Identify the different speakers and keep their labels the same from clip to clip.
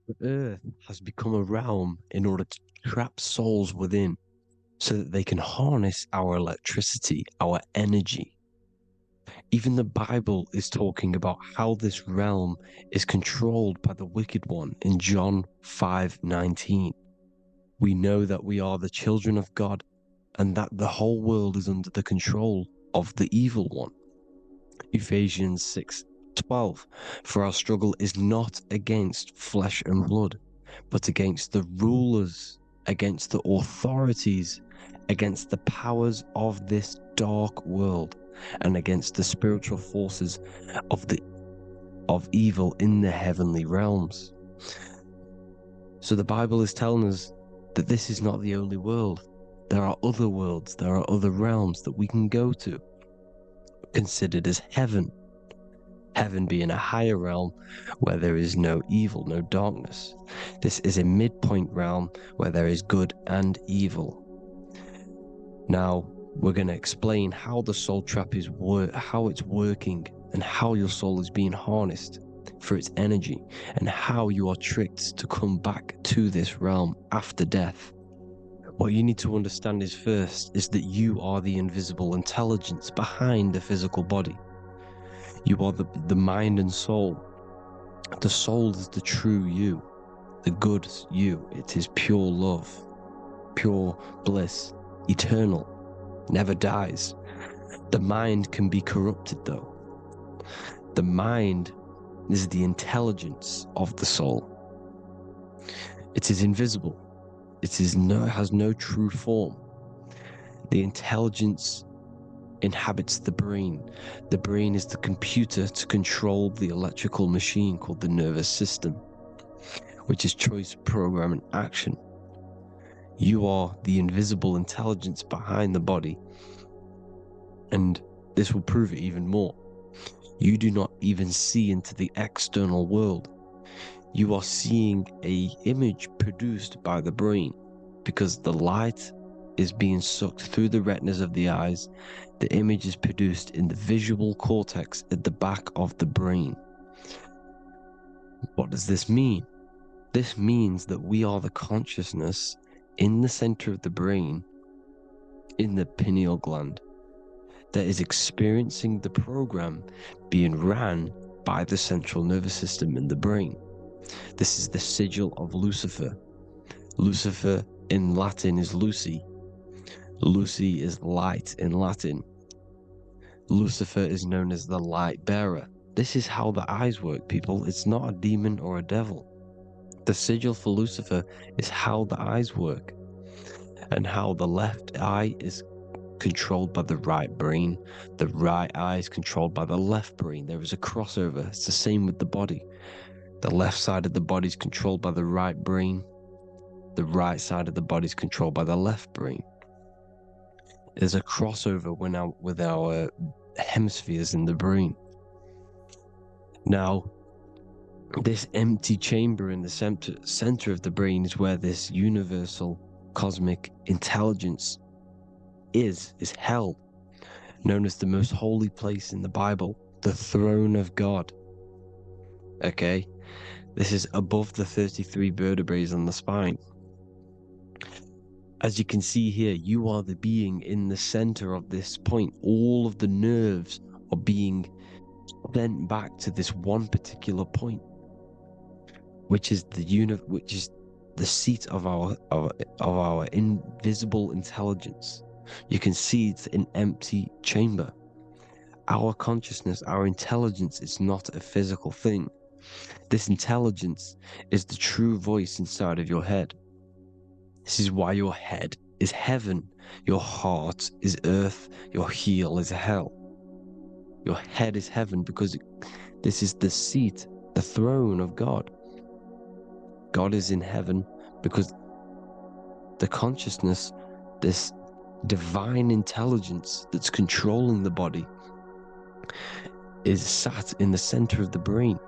Speaker 1: The earth has become a realm in order to trap souls within so that they can harness our electricity, our energy. Even the Bible is talking about how this realm is controlled by the wicked one in John 5:19. We know that we are the children of God and that the whole world is under the control of the evil one. Ephesians 6:12. For our struggle is not against flesh and blood, but against the rulers, against the authorities, against the powers of this dark world, and against the spiritual forces of evil in the heavenly realms. So the Bible is telling us that this is not the only world. There are other worlds, there are other realms that we can go to, considered as heaven. Heaven being a higher realm where there is no evil, no darkness. This is a midpoint realm where there is good and evil. Now, we're going to explain how the soul trap is how it's working and how your soul is being harnessed for its energy and how you are tricked to come back to this realm after death. What you need to understand is first is that you are the invisible intelligence behind the physical body. You are the mind and soul. The soul is the true you, the good you. It is pure love, pure bliss, eternal, never dies. The mind can be corrupted though. The mind is the intelligence of the soul. It is invisible. It has no true form. The intelligence inhabits the brain. The brain is the computer to control the electrical machine called the nervous system, which is choice, program, and action. You are the invisible intelligence behind the body, and this will prove it even more. You do not even see into the external world. You are seeing an image produced by the brain because the light is being sucked through the retinas of the eyes. The image is produced in the visual cortex at the back of the brain. What does this mean? This means that we are the consciousness in the center of the brain, in the pineal gland, that is experiencing the program being ran by the central nervous system in the brain. This is the sigil of Lucifer. Lucifer in Latin is Lucy. Lucy is light in Latin. Lucifer is known as the light bearer. This is how the eyes work, people. It's not a demon or a devil. The sigil for Lucifer is how the eyes work, and how the left eye is controlled by the right brain. The right eye is controlled by the left brain. There is a crossover. It's the same with the body. The left side of the body is controlled by the right brain. The right side of the body is controlled by the left brain. There's a crossover with our hemispheres in the brain. Now, this empty chamber in the center of the brain is where this universal cosmic intelligence is held, known as the most holy place in the Bible, the throne of God. Okay, this is above the 33 vertebrae on the spine. As you can see here, you are the being in the center of this point. All of the nerves are being sent back to this one particular point, which is the seat of our invisible intelligence. You can see it's an empty chamber. Our consciousness, our intelligence is not a physical thing. This intelligence is the true voice inside of your head. This is why your head is heaven, your heart is earth, your heel is hell. Your head is heaven because this is the seat, the throne of God. God is in heaven because the consciousness, this divine intelligence that's controlling the body, is sat in the center of the brain.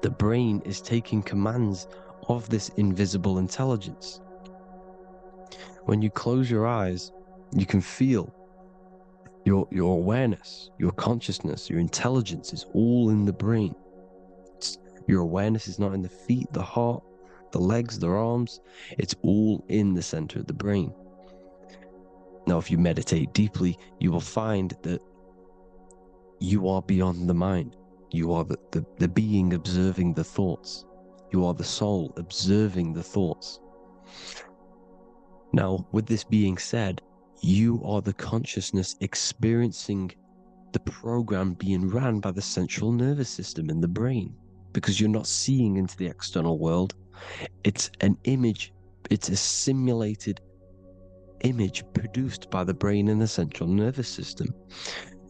Speaker 1: The brain is taking commands of this invisible intelligence. When you close your eyes, you can feel your awareness, your consciousness, your intelligence is all in the brain. Your awareness is not in the feet, the heart, the legs, the arms. It's all in the center of the brain. Now, if you meditate deeply, you will find that you are beyond the mind. You are the being observing the thoughts. You are the soul observing the thoughts. Now, with this being said, you are the consciousness experiencing the program being ran by the central nervous system in the brain, because you're not seeing into the external world. It's an image, it's a simulated image produced by the brain and the central nervous system.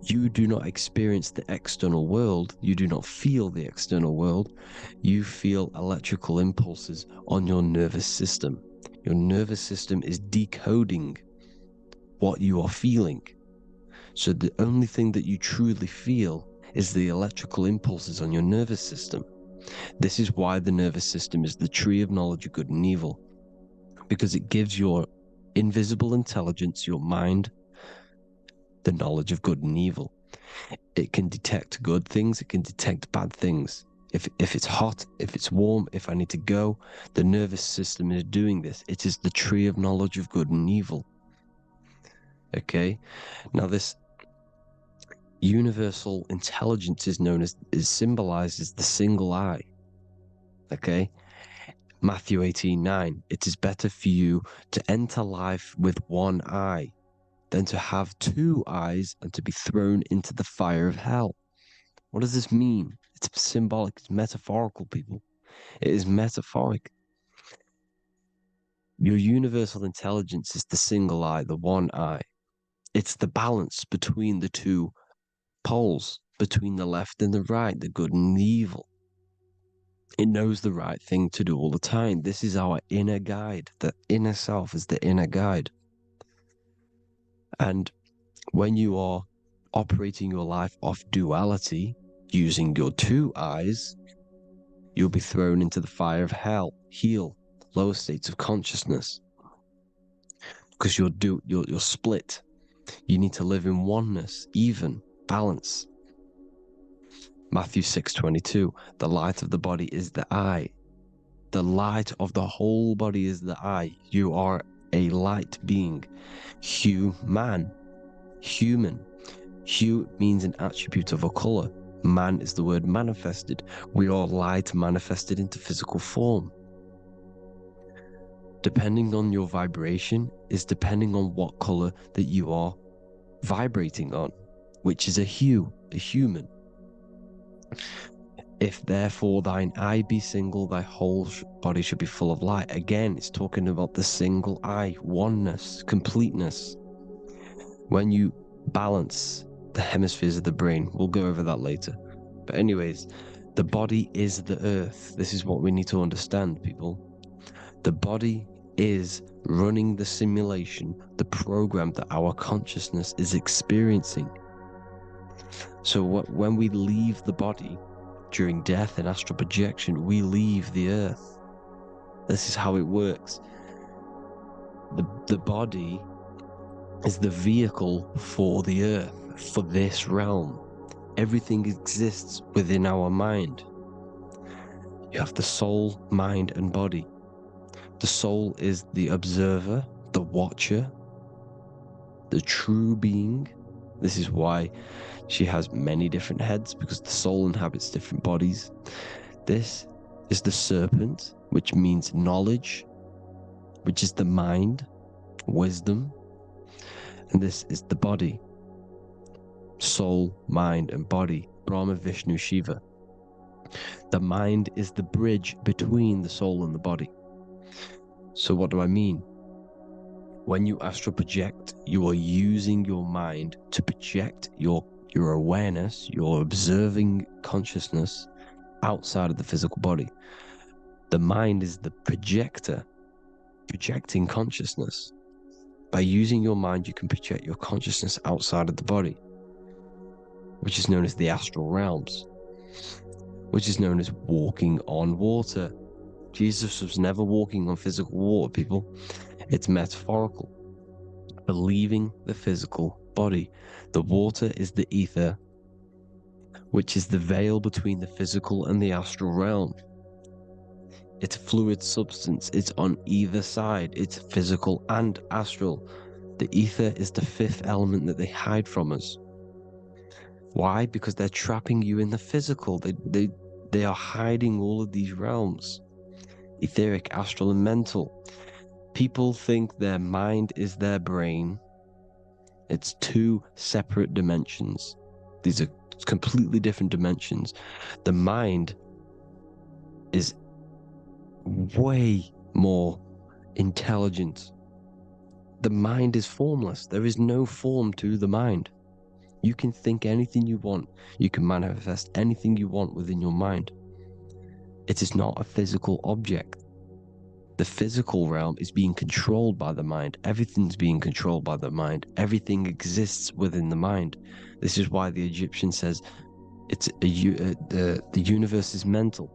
Speaker 1: You do not experience the external world. You do not feel the external world. You feel electrical impulses on your nervous system. Your nervous system is decoding what you are feeling. So the only thing that you truly feel is the electrical impulses on your nervous system. This is why the nervous system is the tree of knowledge of good and evil, because it gives your invisible intelligence, your mind, the knowledge of good and evil. It can detect good things, it can detect bad things. If it's hot, if it's warm, if I need to go, the nervous system is doing this. It is the tree of knowledge of good and evil. Okay? Now this universal intelligence is symbolized as the single eye. Okay? Matthew 18:9. It is better for you to enter life with one eye than to have two eyes and to be thrown into the fire of hell. What does this mean? It's symbolic, it's metaphorical, people. It is metaphoric. Your universal intelligence is the single eye, the one eye. It's the balance between the two poles, between the left and the right, the good and the evil. It knows the right thing to do all the time. This is our inner guide. The inner self is the inner guide. And when you are operating your life off duality, using your two eyes, you'll be thrown into the fire of hell, lower states of consciousness, because you're split. You need to live in oneness, even, balance. Matthew 6:22, the light of the body is the eye. The light of the whole body is the eye. You are a light being. Human. Hue means an attribute of a color. Man is the word manifested. We are light manifested into physical form. Depending on your vibration is depending on what color that you are vibrating on, which is a hue, a human. If therefore thine eye be single, thy whole body should be full of light. Again, it's talking about the single eye, oneness, completeness. When you balance the hemispheres of the brain, we'll go over that later. But anyways, the body is the earth. This is what we need to understand, people. The body is running the simulation, the program that our consciousness is experiencing. So when we leave the body during death and astral projection, we leave the earth. This is how it works. The body is the vehicle for the earth, for this realm. Everything exists within our mind. You have the soul, mind, and body. The soul is the observer, the watcher, the true being. This is why she has many different heads, because the soul inhabits different bodies. This is the serpent, which means knowledge, which is the mind, wisdom. And this is the body, soul, mind, and body, Brahma, Vishnu, Shiva. The mind is the bridge between the soul and the body. So what do I mean? When you astral project, you are using your mind to project your awareness, your observing consciousness outside of the physical body. The mind is the projector, projecting consciousness. By using your mind, you can project your consciousness outside of the body, which is known as the astral realms, which is known as walking on water. Jesus was never walking on physical water, people. It's metaphorical. Believing the physical body. The water is the ether, which is the veil between the physical and the astral realm. It's a fluid substance. It's on either side. It's physical and astral. The ether is the fifth element that they hide from us. Why? Because they're trapping you in the physical. They are hiding all of these realms. Etheric, astral, and mental. People think their mind is their brain. It's two separate dimensions. These are completely different dimensions. The mind is way more intelligent. The mind is formless. There is no form to the mind. You can think anything you want. You can manifest anything you want within your mind. It is not a physical object. The physical realm is being controlled by the mind. Everything's being controlled by the mind. Everything exists within the mind. This is why the Egyptian says the universe is mental.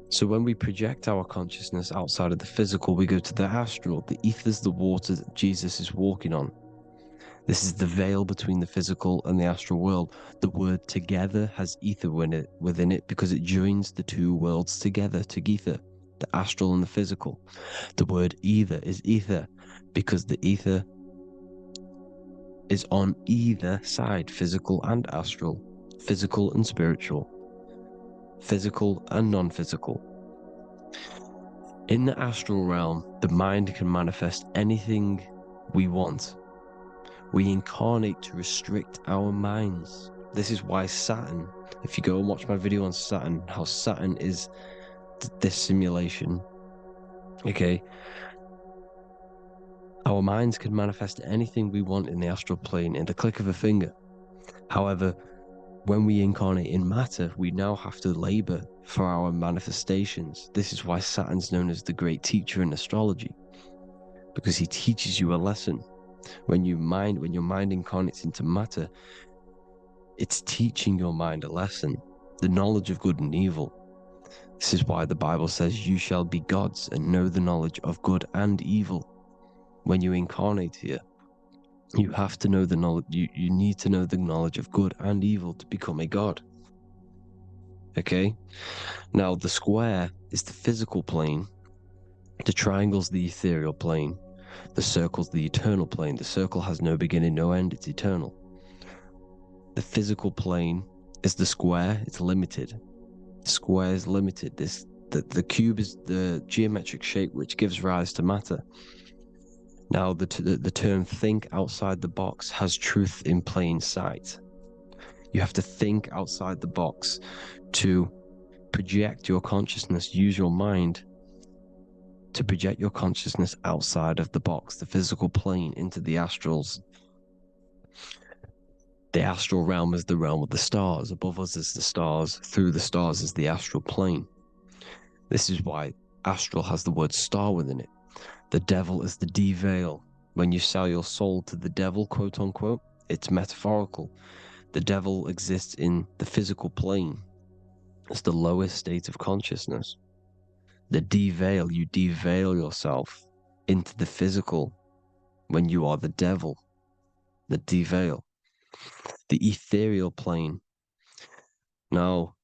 Speaker 1: So when we project our consciousness outside of the physical, we go to the astral. The ether is the water that Jesus is walking on. This is the veil between the physical and the astral world. The word together has ether within it because it joins the two worlds together, together, the astral and the physical. The word either is ether because the ether is on either side, physical and astral, physical and spiritual, physical and non-physical. In the astral realm, the mind can manifest anything we want. We incarnate to restrict our minds. This is why Saturn, if you go and watch my video on Saturn, how Saturn is this simulation, okay? Our minds can manifest anything we want in the astral plane in the click of a finger. However, when we incarnate in matter, we now have to labor for our manifestations. This is why Saturn's known as the great teacher in astrology, because he teaches you a lesson. When your mind incarnates into matter, it's teaching your mind a lesson, the knowledge of good and evil. This is why the Bible says you shall be gods and know the knowledge of good and evil. When you incarnate here, you have to know the knowledge, you need to know the knowledge of good and evil to become a god. Okay? Now, the square is the physical plane, the triangle's the ethereal plane, the circle's the eternal plane. The circle has no beginning, no end, it's eternal. The physical plane is the square, it's limited. The square is limited. The cube is the geometric shape which gives rise to matter. Now, the term think outside the box has truth in plain sight. You have to think outside the box to project your consciousness, use your mind to project your consciousness outside of the box, the physical plane, into the astrals. The astral realm is the realm of the stars. Above us is the stars. Through the stars is the astral plane. This is why astral has the word star within it. The devil is the de-veil. When you sell your soul to the devil, quote unquote, it's metaphorical. The devil exists in the physical plane. It's the lowest state of consciousness. The de-veil, you de-veil yourself into the physical when you are the devil. The de-veil. The ethereal plane. Now,